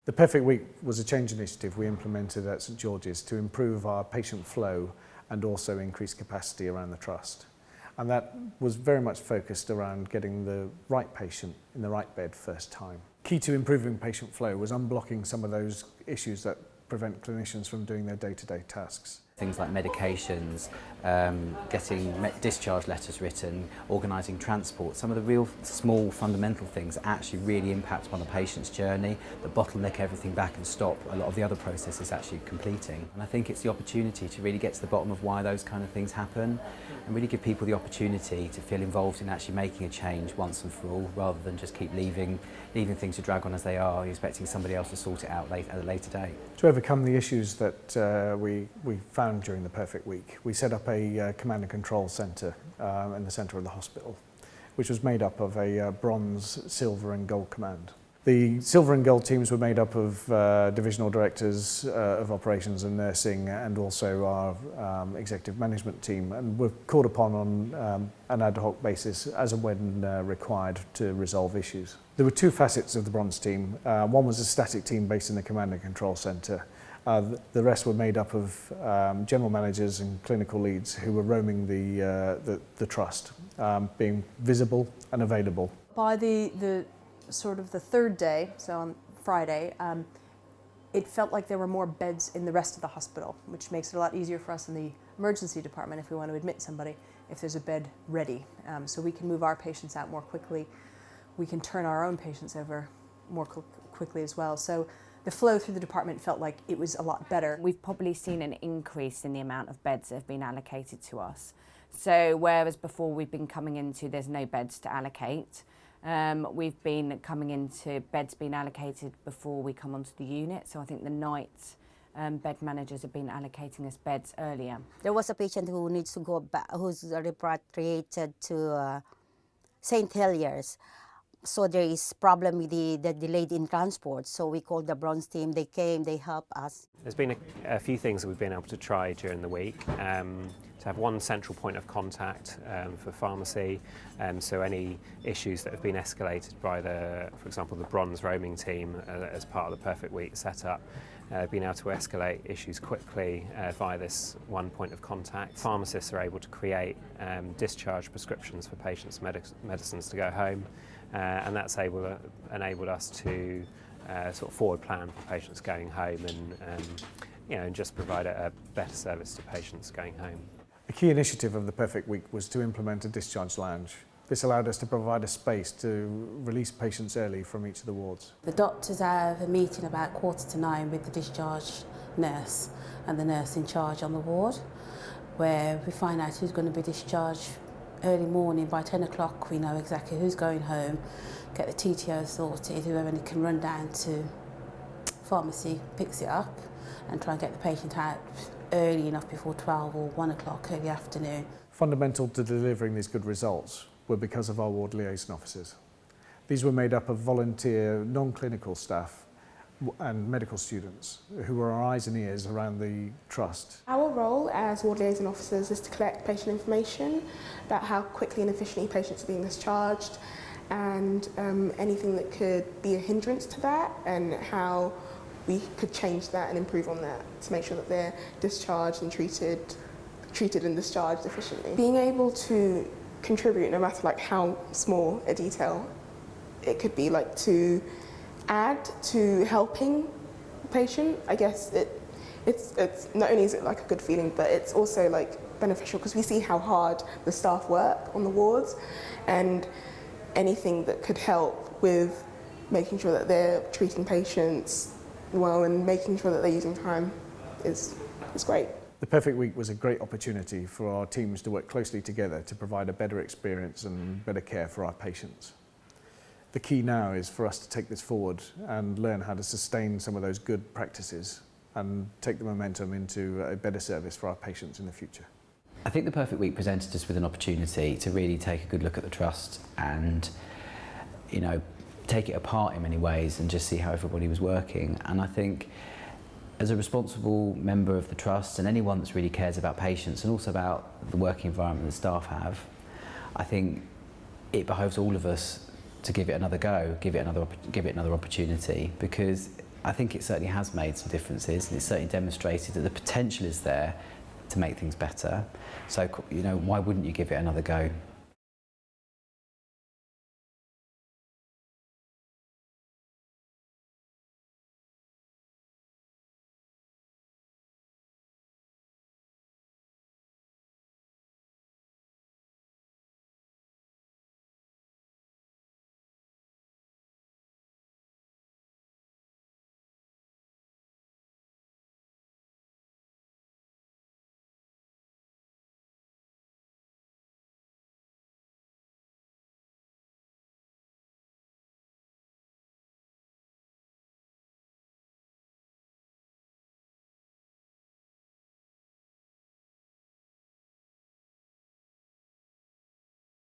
The Perfect Week was a change initiative we implemented at St George's to improve our patient flow and also increase capacity around the trust. And that was very much focused around getting the right patient in the right bed first time. Key to improving patient flow was unblocking some of those issues that prevent clinicians from doing their day-to-day tasks. Things like medications, getting discharge letters written, organising transport, some of the real small fundamental things that actually really impact upon the patient's journey, that bottleneck everything back and stop a lot of the other processes actually completing. And I think it's the opportunity to really get to the bottom of why those kind of things happen and really give people the opportunity to feel involved in actually making a change once and for all, rather than just keep leaving things to drag on as they are, expecting somebody else to sort it out at a later date. To overcome the issues that we found during the Perfect Week, we set up a command and control centre in the centre of the hospital, which was made up of a bronze, silver and gold command. The silver and gold teams were made up of divisional directors of operations and nursing, and also our executive management team, and were called upon on an ad hoc basis as and when required to resolve issues. There were two facets of the bronze team. One was a static team based in the command and control centre. The rest were made up of general managers and clinical leads who were roaming the trust, being visible and available. By the sort of the third day, so on Friday, it felt like there were more beds in the rest of the hospital, which makes it a lot easier for us in the emergency department if we want to admit somebody, if there's a bed ready. So we can move our patients out more quickly. We can turn our own patients over more quickly as well. So the flow through the department felt like it was a lot better. We've probably seen an increase in the amount of beds that have been allocated to us. So whereas before we've been coming into there's no beds to allocate, we've been coming into beds being allocated before we come onto the unit. So I think the night bed managers have been allocating us beds earlier. There was a patient who needs to go back, who's repatriated to St. Heliers. So there is problem with the delayed in transport. So we called the bronze team. They came, they helped us. There's been a few things that we've been able to try during the week. To have one central point of contact for pharmacy, so any issues that have been escalated by for example, the bronze roaming team as part of the Perfect Week setup, being able to escalate issues quickly via this one point of contact. Pharmacists are able to create discharge prescriptions for patients' medicines to go home, and that's enabled us to sort of forward plan for patients going home and just provide a better service to patients going home. A key initiative of the Perfect Week was to implement a discharge lounge. This allowed us to provide a space to release patients early from each of the wards. The doctors have a meeting about 8:45 with the discharge nurse and the nurse in charge on the ward, where we find out who's going to be discharged early morning. By 10 o'clock we know exactly who's going home, get the TTO sorted, whoever can run down to pharmacy, picks it up and try and get the patient out early enough before 12 or 1 o'clock early afternoon. Fundamental to delivering these good results were because of our ward liaison officers. These were made up of volunteer non-clinical staff and medical students who were our eyes and ears around the trust. Our role as ward liaison officers is to collect patient information about how quickly and efficiently patients are being discharged, and anything that could be a hindrance to that, and how we could change that and improve on that to make sure that they're discharged and treated and discharged efficiently. Being able to contribute, no matter how small a detail it could be, to add to helping the patient, I guess it's not only is it a good feeling, but it's also beneficial because we see how hard the staff work on the wards, and anything that could help with making sure that they're treating patients well and making sure that they're using time is great. The Perfect Week was a great opportunity for our teams to work closely together to provide a better experience and better care for our patients. The key now is for us to take this forward and learn how to sustain some of those good practices and take the momentum into a better service for our patients in the future. I think the Perfect Week presented us with an opportunity to really take a good look at the trust and, take it apart in many ways and just see how everybody was working. And I think as a responsible member of the trust and anyone that's really cares about patients and also about the working environment that staff have, I think it behoves all of us to give it another go, give it another opportunity, because I think it certainly has made some differences, and it's certainly demonstrated that the potential is there to make things better. So, you know, why wouldn't you give it another go?